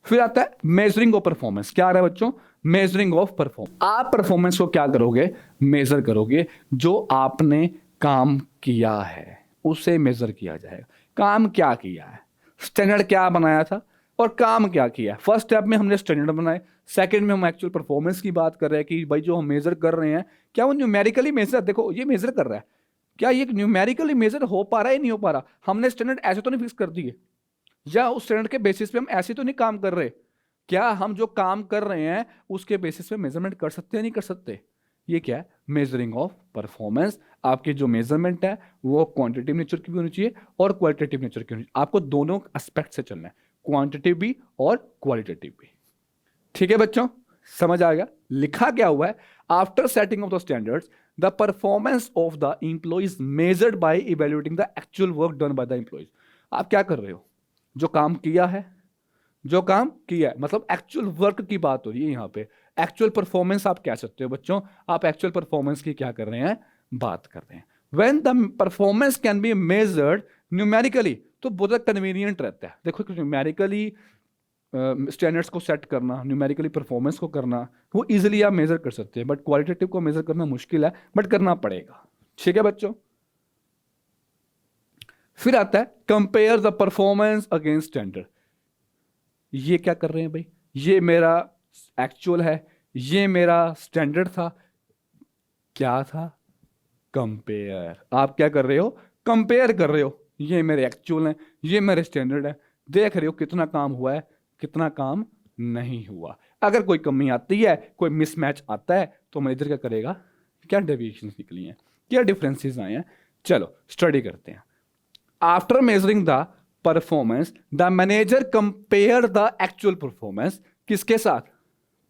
फिर आता है मेजरिंग ऑफ परफॉर्मेंस। क्या आ रहा है बच्चों? Measuring of performance. आप परफॉर्मेंस को क्या करोगे? मेजर करोगे। जो आपने काम किया है उसे मेजर किया जाएगा। काम क्या किया है, स्टैंडर्ड क्या बनाया था और काम क्या किया है। फर्स्ट स्टेप में हमने स्टैंडर्ड बनाए, सेकंड में हम एक्चुअल परफॉर्मेंस की बात कर रहे हैं कि भाई जो हम मेजर कर रहे हैं, क्या वो न्यूमेरिकली मेजर, देखो ये मेजर कर रहा है, क्या ये न्यूमेरिकली मेजर हो पा रहा है नहीं हो पा रहा। हमने स्टैंडर्ड ऐसे तो नहीं फिक्स कर दिए, या उस स्टैंडर्ड के बेसिस पे हम ऐसे तो नहीं काम कर रहे। क्या हम जो काम कर रहे हैं उसके बेसिस पे मेजरमेंट कर सकते हैं नहीं कर सकते? ये क्या है? Measuring of performance. आपकी जो मेजरमेंट है वो क्वांटिटिव नेचर की भी होनी चाहिए और क्वालिटेटिव नेचर की होनी चाहिए। आपको दोनों एस्पेक्ट से चलना है, क्वांटिटिव भी और क्वालिटेटिव भी। ठीक है बच्चों, समझ आ गया? लिखा क्या हुआ है? After setting of the standards the performance of the employees measured by evaluating the actual work done by the employees. आप क्या कर रहे हो? जो काम किया है, जो काम किया है, मतलब एक्चुअल वर्क की बात हो रही है यहाँ पे। एक्चुअल परफॉर्मेंस आप कह सकते हो बच्चों, आप एक्चुअल परफॉर्मेंस की क्या कर रहे हैं? बात कर रहे हैं। When the performance can be measured numerically, तो बहुत कन्वीनियंट रहता है। देखो न्यूमेरिकली स्टैंडर्ड्स को सेट करना, न्यूमेरिकली परफॉर्मेंस को करना, वो इजीली आप मेजर कर सकते हैं, बट क्वालिटेटिव को मेजर करना मुश्किल है, बट करना पड़ेगा। ठीक है बच्चों, फिर आता है compare the performance against standard. ये क्या कर रहे हैं भाई? ये मेरा एक्चुअल है, ये मेरा स्टैंडर्ड था। क्या था? कंपेयर। आप क्या कर रहे हो? कंपेयर कर रहे हो। ये मेरे एक्चुअल है, ये मेरे स्टैंडर्ड है। देख रहे हो कितना काम हुआ है, कितना काम नहीं हुआ। अगर कोई कमी आती है, कोई मिसमैच आता है, तो मैनेजर क्या करेगा? क्या डेविएशंस निकली हैं, क्या डिफरेंसेस आए हैं, चलो स्टडी करते हैं। After measuring the performance, the manager compare the actual performance किसके साथ?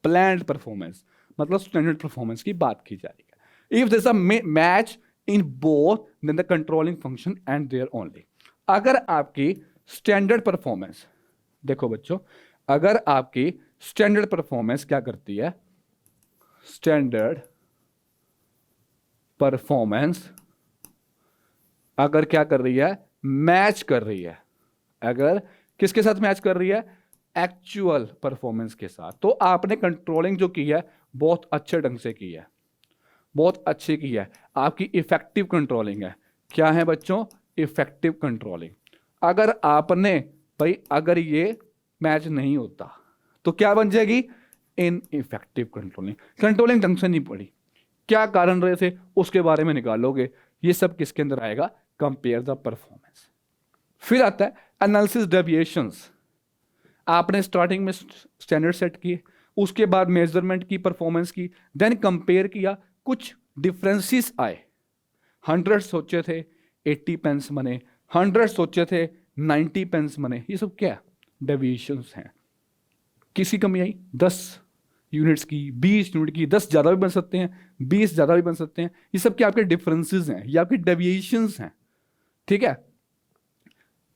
प्लान्ड परफॉर्मेंस, मतलब स्टैंडर्ड परफॉर्मेंस की बात की जा रही है। If this a match in both then the controlling function end there only. अगर आपकी स्टैंडर्ड परफॉर्मेंस, देखो बच्चों, अगर आपकी स्टैंडर्ड परफॉर्मेंस क्या करती है, स्टैंडर्ड परफॉर्मेंस अगर क्या कर रही है, मैच कर रही है, अगर किसके साथ मैच कर रही है, एक्चुअल परफॉर्मेंस के साथ, तो आपने कंट्रोलिंग जो की है बहुत अच्छे ढंग से की है, बहुत अच्छी की है, आपकी इफेक्टिव कंट्रोलिंग है। क्या है बच्चों? Effective controlling. अगर आपने भाई अगर ये मैच नहीं होता तो क्या बन जाएगी? In effective controlling. कंट्रोलिंग ढंग से नहीं पड़ी, क्या कारण रहे थे उसके बारे में निकालोगे, ये सब किसके अंदर आएगा? Compare the performance. फिर आता है एनालिसिस डेविएशंस। आपने स्टार्टिंग में स्टैंडर्ड सेट किए, उसके बाद मेजरमेंट की, परफॉर्मेंस की, देन कंपेयर किया, कुछ डिफरेंसेस आए। 100 सोचे थे 80 पेंस बने, 100 सोचे थे 90 पेंस बने। ये सब क्या? डेविएशंस हैं। किसी कमी आई 10 यूनिट्स की, 20 यूनिट की, 10 ज्यादा भी बन सकते हैं, 20 ज्यादा भी बन सकते हैं। ये सब क्या? आपके डिफरेंसेस हैं, ये आपके डेविएशंस हैं। ठीक है,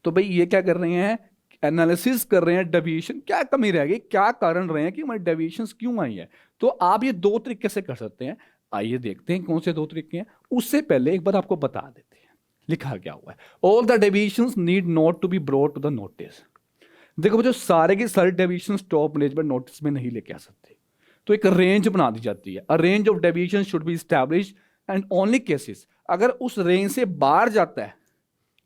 तो भाई ये क्या कर रहे हैं? एनालिसिस कर रहे हैं डेविएशन, क्या कमी रह गई, क्या कारण रहे हैं कि हमारी डेविएशन क्यों आई है। तो आप ये दो तरीके से कर सकते हैं। आइए देखते हैं कौन से दो तरीके हैं। उससे पहले एक बार आपको बता देते हैं लिखा क्या हुआ है। All the deviations need not to be brought to the notice. देखो बच्चों, सारे के सारे डेविएशन टॉप मैनेजमेंट नोटिस में नहीं लेके आ सकते, तो एक रेंज बना दी जाती है। अ range of deviation should be established and only cases, अगर उस रेंज से बाहर जाता है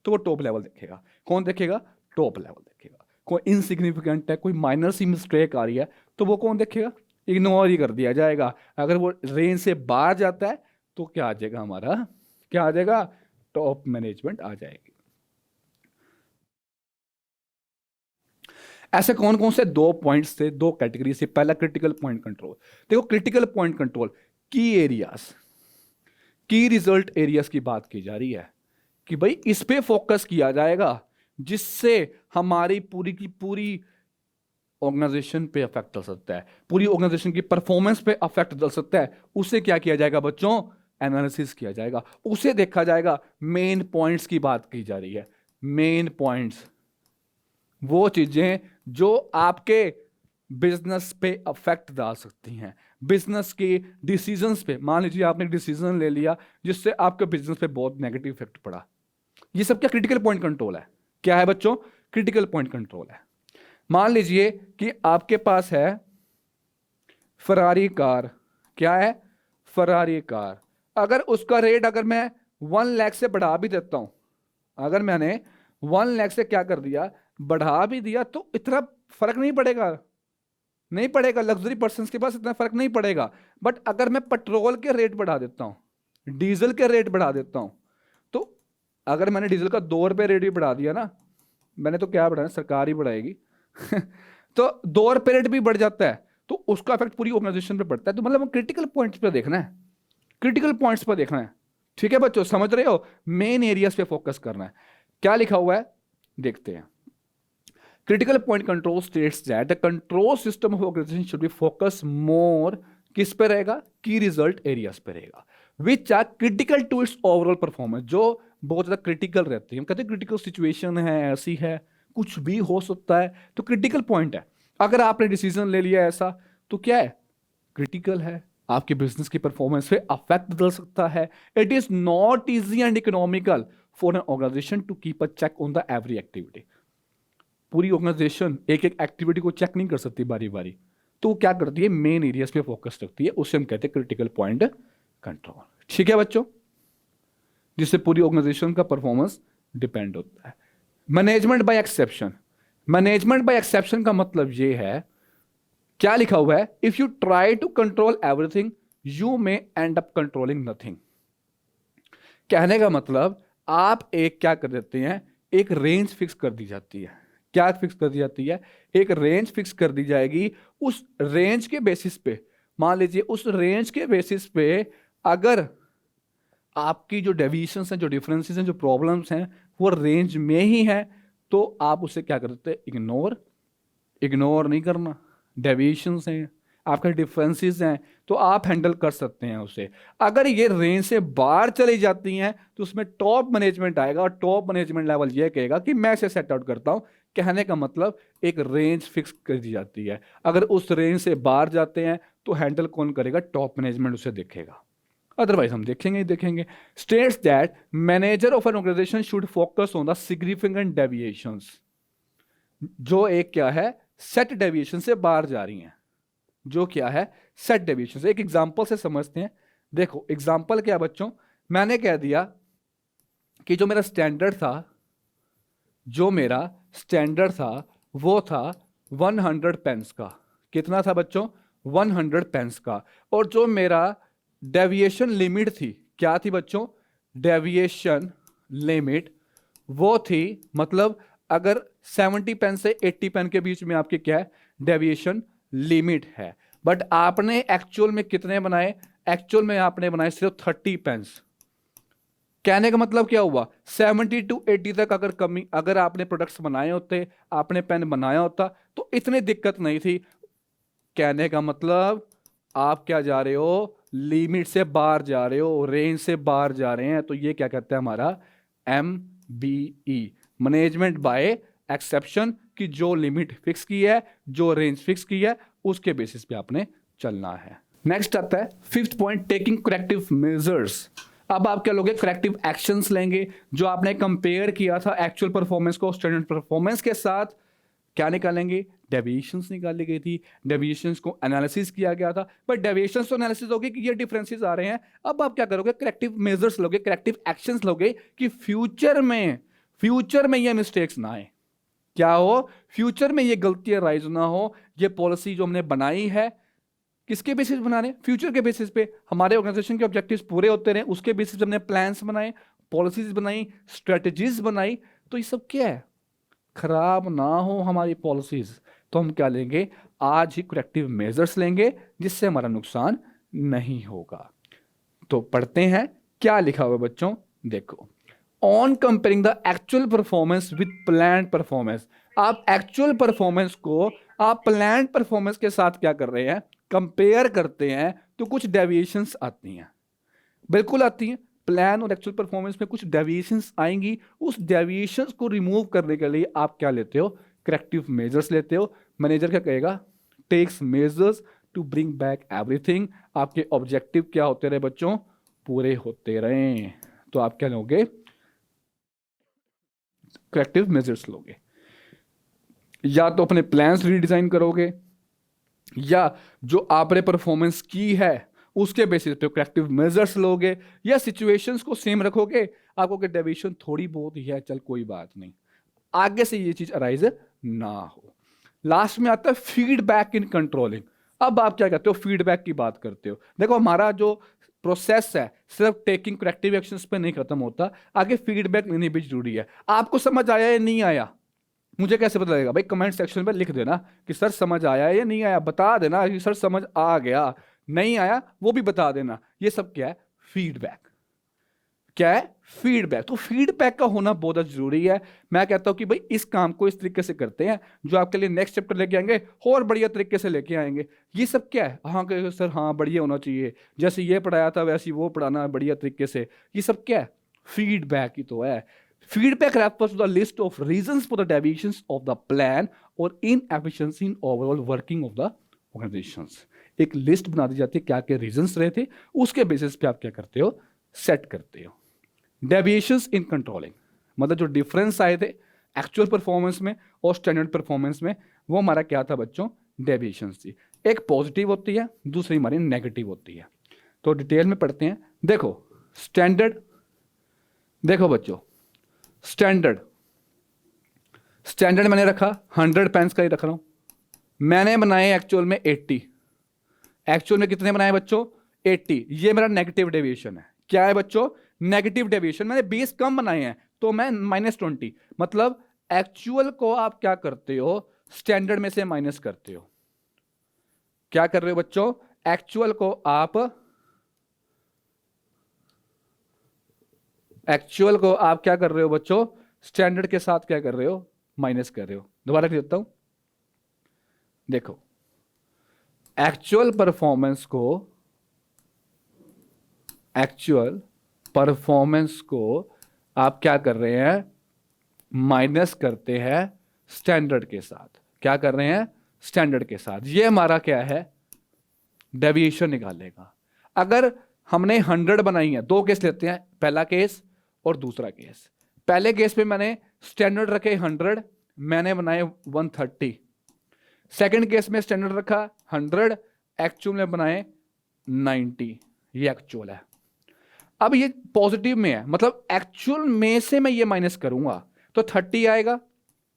तो वो टॉप लेवल देखेगा। कौन देखेगा? टॉप लेवल देखेगा। कोई इनसिग्निफिकेंट है, कोई माइनर सी मिस्टेक आ रही है, तो वो कौन देखेगा? इग्नोर ही कर दिया जाएगा। अगर वो रेंज से बाहर जाता है तो क्या आ जाएगा? हमारा क्या आ जाएगा? टॉप मैनेजमेंट आ जाएगी। ऐसे कौन कौन से दो पॉइंट्स थे, दो कैटेगरी से? पहला क्रिटिकल पॉइंट कंट्रोल। देखो क्रिटिकल पॉइंट कंट्रोल, की एरियाज, की रिजल्ट एरियाज की बात की जा रही है कि भाई इस पे फोकस किया जाएगा जिससे हमारी पूरी की पूरी ऑर्गेनाइजेशन पे अफेक्ट डाल सकता है, पूरी ऑर्गेनाइजेशन की परफॉर्मेंस पे अफेक्ट डाल सकता है। उसे क्या किया जाएगा बच्चों? एनालिसिस किया जाएगा, उसे देखा जाएगा। मेन पॉइंट्स की बात की जा रही है। मेन पॉइंट्स वो चीजें जो आपके बिजनेस पे अफेक्ट डाल सकती हैं, बिजनेस के डिसीजंस पे। मान लीजिए आपने एक डिसीजन ले लिया जिससे आपके बिजनेस पे बहुत नेगेटिव इफेक्ट पड़ा, ये सब क्या? क्रिटिकल पॉइंट कंट्रोल है। क्या है बच्चों? क्रिटिकल पॉइंट कंट्रोल है। मान लीजिए कि आपके पास है फरारी कार। क्या है? Ferrari car. अगर उसका रेट अगर मैं 1 लाख से बढ़ा भी देता हूं, अगर मैंने 1 लाख से क्या कर दिया, बढ़ा भी दिया, तो इतना फर्क नहीं पड़ेगा, नहीं पड़ेगा। लग्जरी पर्सन के पास इतना फर्क नहीं पड़ेगा। बट अगर मैं पेट्रोल के रेट बढ़ा देता हूं, डीजल के रेट बढ़ा देता हूं, तो अगर मैंने डीजल का 2 रुपये रेट भी बढ़ा दिया ना, मैंने तो क्या बढ़ाया, सरकार ही बढ़ाएगी तो 2 रुपये रेट भी बढ़ जाता है तो उसका इफेक्ट पूरी ऑर्गेनाइजेशन पे पड़ता है। तो मतलब क्रिटिकल पॉइंट्स पे देखना है, क्रिटिकल पॉइंट्स पे देखना है। ठीक है बच्चों, समझ रहे हो? मेन एरियाज पे फोकस करना है। क्या लिखा हुआ है देखते हैं। Critical point control states that the control system of organization should be focus more, किस पे रहेगा? की रिजल्ट एरियाज पे रहेगा, which are critical to its overall performance, जो बहुत ज्यादा क्रिटिकल रहती है। हम कहते हैं क्रिटिकल सिचुएशन है, ऐसी है, कुछ भी हो सकता है, तो क्रिटिकल पॉइंट है। अगर आपने डिसीजन ले लिया ऐसा, तो क्या है? क्रिटिकल है, आपके बिजनेस की परफॉर्मेंस पे अफेक्ट डाल सकता है। It is not easy and economical for an organization to keep a check on the every activity. पूरी ऑर्गेनाइजेशन एक एक एक्टिविटी को चेक नहीं कर सकती बारी बारी, तो वो क्या करती है? मेन एरियाज पे फोकस रखती है, उसे हम कहते हैं क्रिटिकल पॉइंट कंट्रोल। ठीक है बच्चों, जिससे पूरी ऑर्गेनाइजेशन का परफॉर्मेंस डिपेंड होता है। Management by exception. Management by exception का मतलब ये है, क्या लिखा हुआ है? If you try to control everything you may end up controlling nothing. कहने का मतलब आप एक क्या कर देते हैं, एक रेंज फिक्स कर दी जाती है। क्या फिक्स कर दी जाती है? एक रेंज फिक्स कर दी जाएगी। उस रेंज के बेसिस पे, मान लीजिए उस रेंज के बेसिस पे अगर आपकी जो डेविएशंस हैं, जो डिफरेंसेस हैं, जो प्रॉब्लम्स हैं, वो रेंज में ही है, तो आप उसे क्या कर देते हैं? इग्नोर। इग्नोर नहीं करना, डेविएशंस हैं, आपके डिफरेंसेस हैं, तो आप हैंडल कर सकते हैं उसे। अगर ये रेंज से बाहर चली जाती हैं तो उसमें टॉप मैनेजमेंट आएगा और टॉप मैनेजमेंट लेवल ये कहेगा कि मैं इसे सेट आउट करता हूं। कहने का मतलब एक रेंज फिक्स कर दी जाती है, अगर उस रेंज से बाहर जाते हैं तो हैंडल कौन करेगा? टॉप मैनेजमेंट उसे देखेगा, अदरवाइज हम देखेंगे ही देखेंगे। States that manager of an organization should focus on the significant deviations, जो एक क्या है? सेट डेविएशन से बाहर जा रही हैं, जो क्या है? Set deviation. एक एग्जांपल से समझते हैं। देखो एग्जांपल क्या बच्चों, मैंने कह दिया कि जो मेरा स्टैंडर्ड था, जो मेरा स्टैंडर्ड था वो था 100 पेंस का। कितना था बच्चों? 100 पेंस का। और जो मेरा डेविएशन लिमिट थी, क्या थी बच्चों? डेविएशन लिमिट वो थी, मतलब अगर 70 पेन से 80 पेन के बीच में आपके क्या है? डेविएशन लिमिट है। बट आपने एक्चुअल में कितने बनाए? एक्चुअल में आपने बनाए सिर्फ 30 पेन्स। कहने का मतलब क्या हुआ? 70 टू 80 तक अगर कमी, अगर आपने प्रोडक्ट्स बनाए होते, आपने पेन बनाया होता तो इतनी दिक्कत नहीं थी। कहने का मतलब आप क्या जा रहे हो? लिमिट से बाहर जा रहे हो, रेंज से बाहर जा रहे हैं, तो ये क्या कहता है हमारा? MBE, मैनेजमेंट बाय एक्सेप्शन, कि जो लिमिट फिक्स की है, जो रेंज फिक्स की है, उसके बेसिस पे आपने चलना है। नेक्स्ट आता है fifth point, taking corrective measures. अब आप क्या लोगे? करेक्टिव एक्शंस लेंगे। जो आपने कंपेयर किया था एक्चुअल परफॉर्मेंस को स्टैंडर्ड परफॉर्मेंस के साथ, क्या निकालेंगे? डेविएशंस निकाली गई थी, डेविएशंस को एनालिसिस किया गया था, बट डेविएशंस तो एनालिसिस हो गई कि ये डिफरेंसेस आ रहे हैं। अब आप क्या करोगे? करेक्टिव मेजर्स लोगे, करेक्टिव एक्शंस लोगे कि फ्यूचर में ये मिस्टेक्स ना आए। क्या हो? फ्यूचर में ये गलतियां राइज ना हो। ये पॉलिसी जो हमने बनाई है, किसके बेसिस बना रहे हैं? फ्यूचर के बेसिस पे। हमारे ऑर्गेनाइजेशन के ऑब्जेक्टिव्स पूरे होते रहे, उसके बेसिस पे हमने प्लान्स बनाए, पॉलिसीज बनाई, स्ट्रेटजीज बनाई। तो ये सब क्या है? खराब ना हो हमारी पॉलिसीज, तो हम क्या लेंगे? आज ही करेक्टिव मेजर्स लेंगे जिससे हमारा नुकसान नहीं होगा। तो पढ़ते हैं क्या लिखा हुआ बच्चों। देखो, on comparing the actual performance with planned performance. आप एक्चुअल परफॉर्मेंस को आप प्लान्ड परफॉर्मेंस के साथ क्या कर रहे हैं? कंपेयर करते हैं, तो कुछ डेविएशंस आती हैं, बिल्कुल आती हैं। प्लान और एक्चुअल परफॉर्मेंस में कुछ डेविएशंस आएंगी। उस डेविएशंस को रिमूव करने के लिए आप क्या लेते हो? करेक्टिव मेजर्स लेते हो। मैनेजर क्या कहेगा? Takes measures to bring back everything. आपके ऑब्जेक्टिव क्या होते रहे बच्चों? पूरे होते रहे। तो आप क्या लोगे? करेक्टिव मेजर्स लोगे। या तो अपने प्लान्स रीडिजाइन करोगे, या जो आपने परफॉर्मेंस की है उसके बेसिस पे करेक्टिव मेजर्स लोगे, या सिचुएशंस को सेम रखोगे। आपको कि डेविएशन थोड़ी बहुत ही है, चल कोई बात नहीं, आगे से ये चीज अराइज ना हो। लास्ट में आता है फीडबैक इन कंट्रोलिंग। अब आप क्या कहते हो? फीडबैक की बात करते हो। देखो हमारा जो प्रोसेस है सिर्फ टेकिंग करेक्टिव एक्शंस पे नहीं खत्म होता, आगे फीडबैक लेनी भी जरूरी है। आपको समझ आया या नहीं आया? मुझे कैसे पता लगेगा? भाई कमेंट सेक्शन में लिख देना कि सर समझ आया या नहीं आया, बता देना कि सर समझ आ गया, नहीं आया वो भी बता देना। ये सब क्या है? फीडबैक। क्या है? फीडबैक। तो फीडबैक का होना बहुत जरूरी है। मैं कहता हूं कि भाई इस काम को इस तरीके से करते हैं, जो आपके लिए नेक्स्ट चैप्टर लेके आएंगे और बढ़िया तरीके से लेके आएंगे। ये सब क्या है? हाँ सर, हाँ बढ़िया होना चाहिए, जैसे ये पढ़ाया था वैसे वो पढ़ाना है बढ़िया तरीके से। ये सब क्या है? फीडबैक ही तो है। Feedback refers to the list of reasons for the deviations of the plan or inefficiency in overall working of the organizations। एक लिस्ट बना दी जाती है, क्या क्या रीजंस रहे थे, उसके बेसिस पे आप क्या करते हो? सेट करते हो। डेविएशंस इन कंट्रोलिंग, मतलब जो डिफरेंस आए थे एक्चुअल परफॉर्मेंस में और स्टैंडर्ड परफॉर्मेंस में, वो हमारा क्या था बच्चों? डेविएशंस थी। एक पॉजिटिव होती है, दूसरी हमारी नेगेटिव होती है। तो डिटेल में पढ़ते हैं। देखो स्टैंडर्ड, देखो बच्चों स्टैंडर्ड, स्टैंडर्ड मैंने रखा 100 पेन्स का ही रख रहा हूं। मैंने बनाए एक्चुअल में 80। एक्चुअल में कितने बनाए बच्चों? 80। ये मेरा नेगेटिव डेविएशन है। क्या है बच्चों? Negative deviation. मैंने 20 कम बनाए हैं तो मैं -20। मतलब एक्चुअल को आप क्या करते हो? स्टैंडर्ड में से माइनस करते हो। क्या कर रहे हो बच्चों? एक्चुअल को आप क्या कर रहे हो बच्चों? स्टैंडर्ड के साथ क्या कर रहे हो? माइनस कर रहे हो। दोबारा लिख देता हूं। देखो एक्चुअल परफॉर्मेंस को आप क्या कर रहे हैं, माइनस करते हैं स्टैंडर्ड के साथ। क्या कर रहे हैं, स्टैंडर्ड के साथ। ये हमारा क्या है, डेविएशन निकालेगा। अगर हमने 100 बनाई है, दो केस लेते हैं, पहला केस और दूसरा केस। पहले केस में मैंने स्टैंडर्ड रखे 100, मैंने बनाए 130। सेकंड केस में स्टैंडर्ड रखा 100, एक्चुअल में बनाए 90। ये एक्चुअल है। अब ये पॉजिटिव में है, मतलब एक्चुअल में से मैं ये माइनस करूंगा तो 30 आएगा,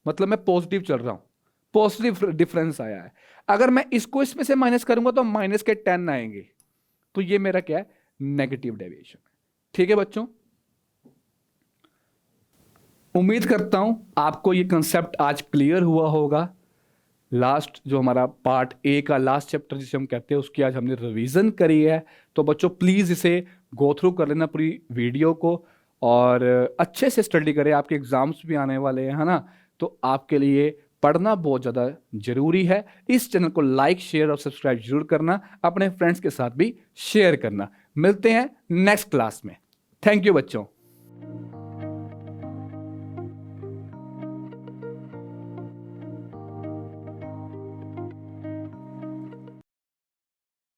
मतलब मैं पॉजिटिव चल रहा हूं, पॉजिटिव डिफरेंस आया है। अगर मैं इसको इसमें से माइनस करूंगा तो माइनस के 10 आएंगे, तो ये मेरा क्या है, नेगेटिव डेविएशन। ठीक है बच्चों, उम्मीद करता हूं आपको ये कंसेप्ट आज क्लियर हुआ होगा। लास्ट जो हमारा पार्ट ए का लास्ट चैप्टर जिसे हम कहते हैं, उसकी आज हमने रिवीजन करी है। तो बच्चों प्लीज़ इसे गो थ्रू कर लेना पूरी वीडियो को, और अच्छे से स्टडी करें, आपके एग्जाम्स भी आने वाले हैं, है ना। तो आपके लिए पढ़ना बहुत ज़्यादा जरूरी है। इस चैनल को लाइक, शेयर और सब्सक्राइब जरूर करना, अपने फ्रेंड्स के साथ भी शेयर करना। मिलते हैं नेक्स्ट क्लास में। थैंक यू बच्चों।